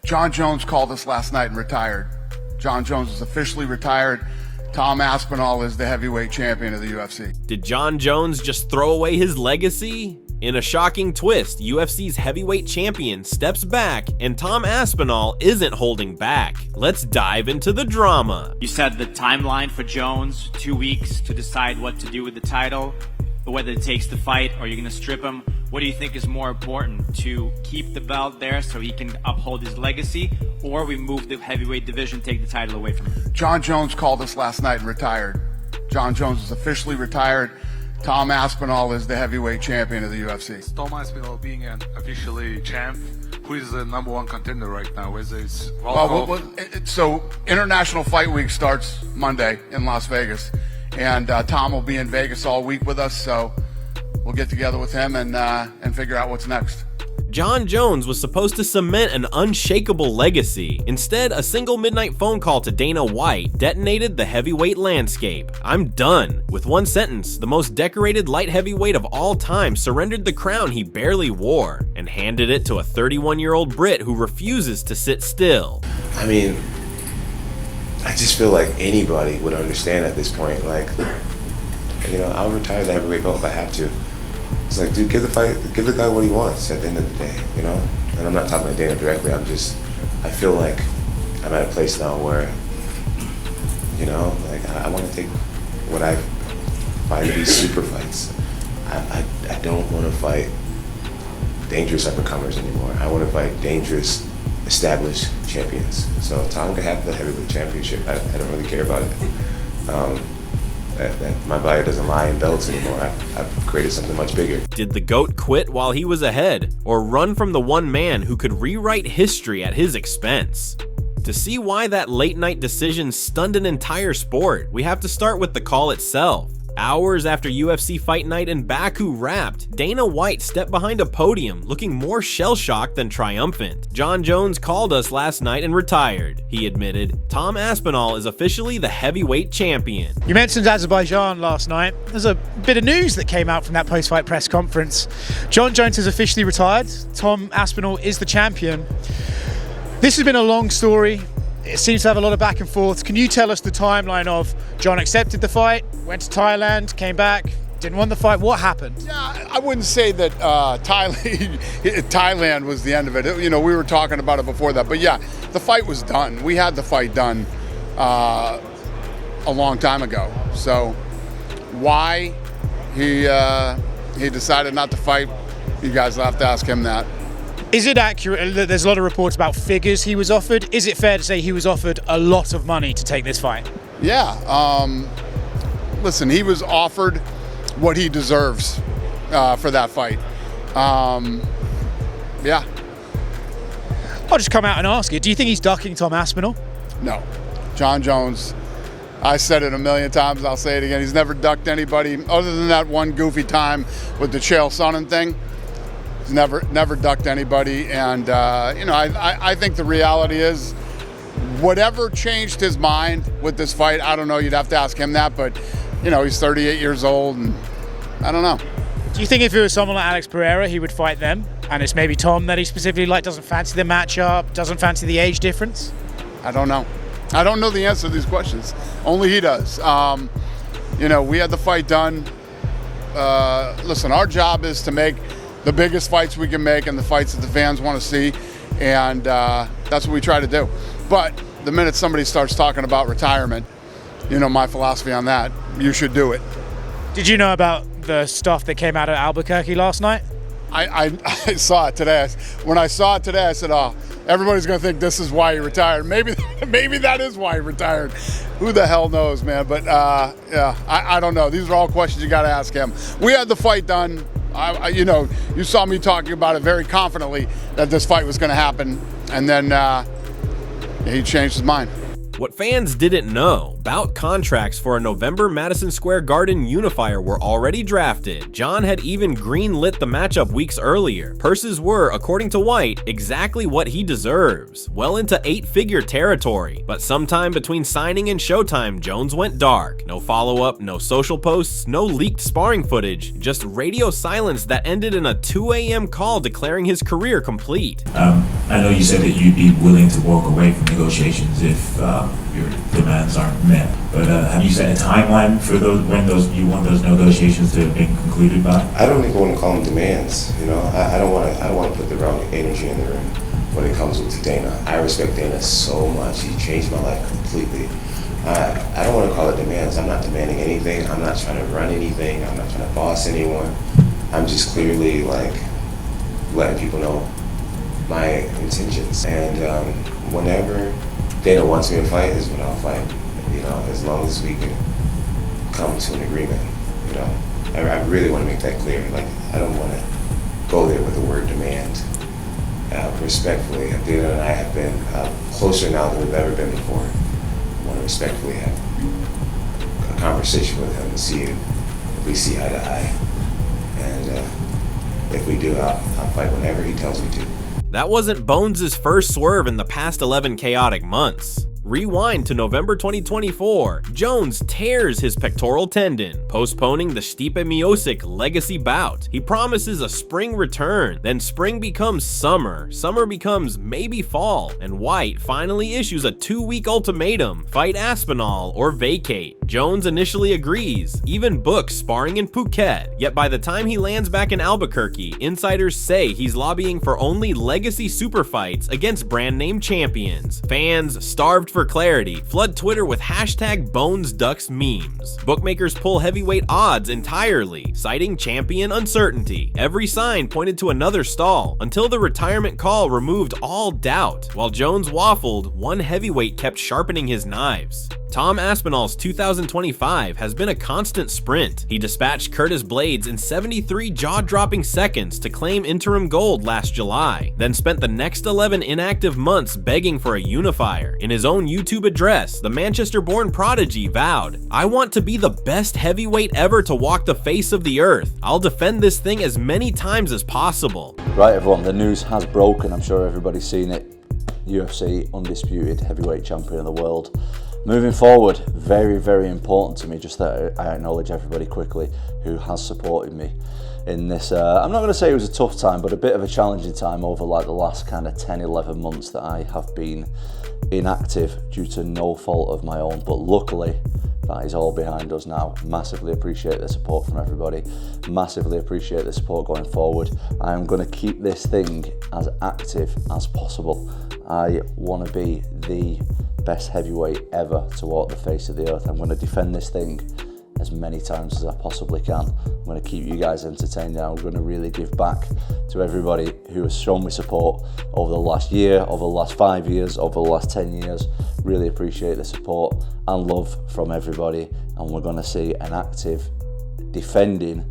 Jon Jones called us last night and retired. Jon Jones is officially retired. Tom Aspinall is the heavyweight champion of the UFC. Did Jon Jones just throw away his legacy? In a shocking twist, UFC's heavyweight champion steps back and Tom Aspinall isn't holding back. Let's dive into the drama. You said the timeline for Jones, 2 weeks to decide what to do with the title, but whether it takes the fight or you're going to strip him. What do you think is more important, to keep the belt there so he can uphold his legacy, or we move the heavyweight division, take the title away from him? Jon Jones called us last night and retired. Jon Jones is officially retired. Tom Aspinall is the heavyweight champion of the UFC. Tom Aspinall being an officially champ, who is the number one contender right now? So International Fight Week starts Monday in Las Vegas, and Tom will be in Vegas all week with us, so we'll get together with him and figure out what's next. Jon Jones was supposed to cement an unshakable legacy. Instead, a single midnight phone call to Dana White detonated the heavyweight landscape. "I'm done." With one sentence, the most decorated light heavyweight of all time surrendered the crown he barely wore and handed it to a 31-year-old Brit who refuses to sit still. I mean, I just feel like anybody would understand at this point. Like, you know, I'll retire the heavyweight belt if I have to. It's like, dude, give the guy what he wants at the end of the day, you know? And I'm not talking to Dana directly, I feel like I'm at a place now where, you know, like I want to take what I find to be super fights. I don't want to fight dangerous up-and-comers anymore. I want to fight dangerous, established champions. So Tom can have the heavyweight championship. I don't really care about it. My body doesn't lie in belts anymore. I've created something much bigger. Did the GOAT quit while he was ahead, or run from the one man who could rewrite history at his expense? To see why that late-night decision stunned an entire sport, we have to start with the call itself. Hours after UFC Fight Night in Baku wrapped, Dana White stepped behind a podium looking more shell-shocked than triumphant. Jon Jones called us last night and retired. He admitted, Tom Aspinall is officially the heavyweight champion. You mentioned Azerbaijan last night. There's a bit of news that came out from that post-fight press conference. Jon Jones has officially retired. Tom Aspinall is the champion. This has been a long story. It seems to have a lot of back and forth. Can you tell us the timeline of Jon accepted the fight, went to Thailand, came back, didn't want the fight? What happened? Yeah, I wouldn't say that Thailand was the end of it. You know, we were talking about it before that. But yeah, the fight was done. We had the fight done a long time ago. So why he decided not to fight, you guys will have to ask him that. Is it accurate? There's a lot of reports about figures he was offered. Is it fair to say he was offered a lot of money to take this fight? Yeah. Listen, he was offered what he deserves for that fight. Yeah. I'll just come out and ask you. Do you think he's ducking Tom Aspinall? No. Jon Jones, I said it a million times, I'll say it again. He's never ducked anybody other than that one goofy time with the Chael Sonnen thing. He's never ducked anybody, and you know, I think the reality is, whatever changed his mind with this fight, I don't know. You'd have to ask him that, but you know, he's 38 years old, and I don't know. Do you think if it was someone like Alex Pereira, he would fight them, and it's maybe Tom that he specifically doesn't fancy the matchup, doesn't fancy the age difference? I don't know. I don't know the answer to these questions. Only he does. You know, we had the fight done. Listen, our job is to make the biggest fights we can make and the fights that the fans want to see, and that's what we try to do. But the minute somebody starts talking about retirement, you know my philosophy on that, you should do it. Did you know about the stuff that came out of Albuquerque last night? I saw it today. When I saw it today, I said, oh, everybody's going to think this is why he retired. Maybe that is why he retired. Who the hell knows, man? But yeah, I don't know. These are all questions you got to ask him. We had the fight done. You know, you saw me talking about it very confidently that this fight was going to happen, and then he changed his mind. What fans didn't know, bout contracts for a November Madison Square Garden unifier were already drafted. Jon had even green-lit the matchup weeks earlier. Purses were, according to White, exactly what he deserves, well into 8-figure territory. But sometime between signing and showtime, Jones went dark. No follow-up, no social posts, no leaked sparring footage, just radio silence that ended in a 2 a.m. call declaring his career complete. I know you said that you'd be willing to walk away from negotiations if your demands aren't met, but have you set a timeline for when you want those negotiations to have been concluded by? I don't even want to call them demands. You know, I don't want to put the wrong energy in the room when it comes with Dana. I respect Dana so much. He changed my life completely. I don't want to call it demands. I'm not demanding anything. I'm not trying to run anything. I'm not trying to boss anyone. I'm just clearly like letting people know my intentions. And whenever Dana wants me to fight is when I'll fight. You know, as long as we can come to an agreement. You know, I really want to make that clear. Like, I don't want to go there with the word demand. Respectfully, Dana and I have been closer now than we've ever been before. I want to respectfully have a conversation with him and see if we see eye to eye. And if we do, I'll fight whenever he tells me to. That wasn't Bones' first swerve in the past 11 chaotic months. Rewind to November 2024, Jones tears his pectoral tendon, postponing the Stipe Miocic legacy bout. He promises a spring return, then spring becomes summer, summer becomes maybe fall, and White finally issues a 2-week ultimatum: fight Aspinall or vacate. Jones initially agrees, even books sparring in Phuket, yet by the time he lands back in Albuquerque, insiders say he's lobbying for only legacy super fights against brand name champions. Fans, starved for clarity, flood Twitter with #BonesDucks memes. Bookmakers pull heavyweight odds entirely, citing champion uncertainty. Every sign pointed to another stall, until the retirement call removed all doubt. While Jones waffled, one heavyweight kept sharpening his knives. Tom Aspinall's 2025 has been a constant sprint. He dispatched Curtis Blades in 73 jaw-dropping seconds to claim interim gold last July, then spent the next 11 inactive months begging for a unifier. In his own YouTube address, the Manchester-born prodigy vowed, "I want to be the best heavyweight ever to walk the face of the earth. I'll defend this thing as many times as possible." Right everyone, the news has broken. I'm sure everybody's seen it. UFC undisputed heavyweight champion of the world. Moving forward, very, very important to me, just that I acknowledge everybody quickly who has supported me in this, I'm not going to say it was a tough time, but a bit of a challenging time over like the last kind of 10, 11 months that I have been inactive due to no fault of my own, but luckily that is all behind us now. Massively appreciate the support from everybody, massively appreciate the support going forward. I am going to keep this thing as active as possible. I want to be the best heavyweight ever to walk the face of the earth. I'm going to defend this thing as many times as I possibly can. I'm going to keep you guys entertained. I'm going to really give back to everybody who has shown me support over the last year, over the last 5 years, over the last 10 years. Really appreciate the support and love from everybody, and we're going to see an active defending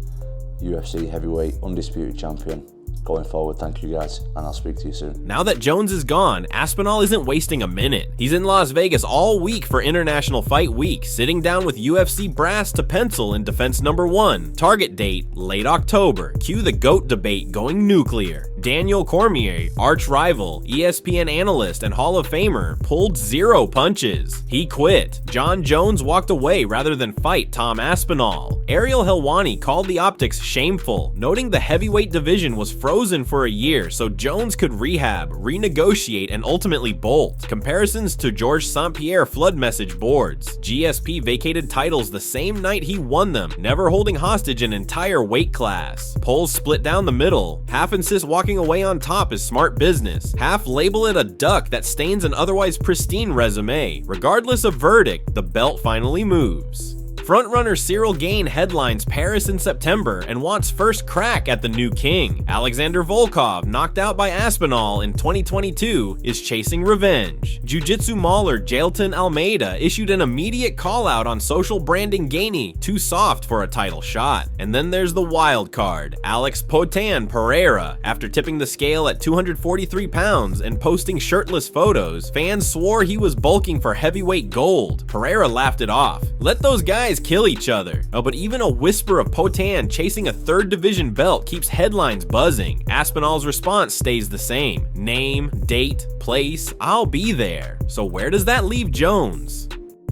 UFC heavyweight undisputed champion going forward. Thank you guys, and I'll speak to you soon. Now that Jones is gone, Aspinall isn't wasting a minute. He's in Las Vegas all week for International Fight Week, sitting down with UFC brass to pencil in defense number 1. Target date, late October. Cue the GOAT debate going nuclear. Daniel Cormier, arch rival, ESPN analyst, and Hall of Famer, pulled 0 punches. He quit. Jon Jones walked away rather than fight Tom Aspinall. Ariel Helwani called the optics shameful, noting the heavyweight division was frozen for a year so Jones could rehab, renegotiate, and ultimately bolt. Comparisons to Georges St-Pierre flood message boards. GSP vacated titles the same night he won them, never holding hostage an entire weight class. Polls split down the middle. Half insist walking away on top is smart business. Half label it a duck that stains an otherwise pristine resume. Regardless of verdict, the belt finally moves. Frontrunner Cyril Gane headlines Paris in September and wants first crack at the new king. Alexander Volkov, knocked out by Aspinall in 2022, is chasing revenge. Jiu-Jitsu mauler Jailton Almeida issued an immediate call-out on social branding Ganey, too soft for a title shot. And then there's the wild card, Alex Potan Pereira. After tipping the scale at 243 pounds and posting shirtless photos, fans swore he was bulking for heavyweight gold. Pereira laughed it off. Let those guys kill each other. Oh, but even a whisper of Potan chasing a 3rd division belt keeps headlines buzzing. Aspinall's response stays the same. Name, date, place, I'll be there. So where does that leave Jones?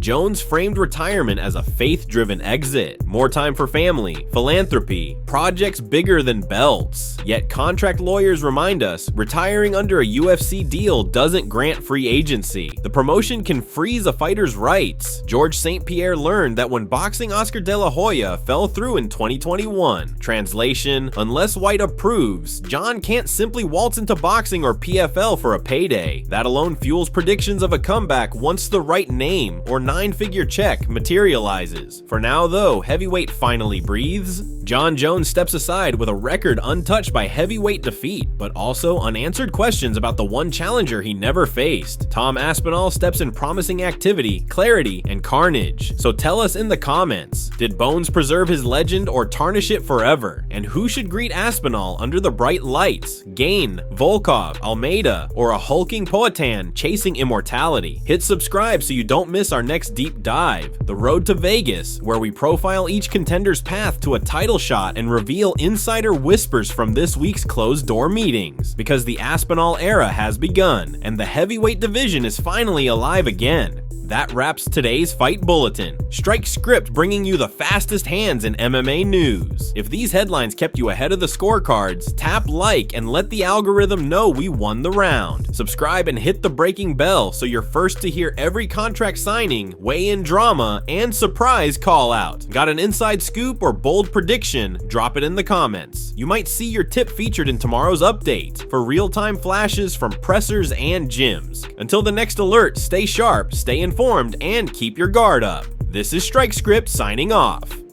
Jones framed retirement as a faith-driven exit, more time for family, philanthropy, projects bigger than belts. Yet contract lawyers remind us, retiring under a UFC deal doesn't grant free agency. The promotion can freeze a fighter's rights. George St. Pierre learned that when boxing Oscar De La Hoya fell through in 2021. Translation: unless White approves, Jon can't simply waltz into boxing or PFL for a payday. That alone fuels predictions of a comeback once the right name or 9-figure check materializes. For now though, heavyweight finally breathes. Jon Jones steps aside with a record untouched by heavyweight defeat, but also unanswered questions about the one challenger he never faced. Tom Aspinall steps in promising activity, clarity, and carnage. So tell us in the comments, did Bones preserve his legend or tarnish it forever? And who should greet Aspinall under the bright lights? Gain, Volkov, Almeida, or a hulking Poatan chasing immortality? Hit subscribe so you don't miss our next deep dive, The Road to Vegas, where we profile each contender's path to a title shot and reveal insider whispers from this week's closed-door meetings. Because the Aspinall era has begun, and the heavyweight division is finally alive again. That wraps today's Fight Bulletin. Strike Script bringing you the fastest hands in MMA news. If these headlines kept you ahead of the scorecards, tap like and let the algorithm know we won the round. Subscribe and hit the breaking bell so you're first to hear every contract signing, weigh-in drama, and surprise call-out. Got an inside scoop or bold prediction? Drop it in the comments. You might see your tip featured in tomorrow's update for real-time flashes from pressers and gyms. Until the next alert, stay sharp, stay informed, and keep your guard up. This is Strike Script signing off.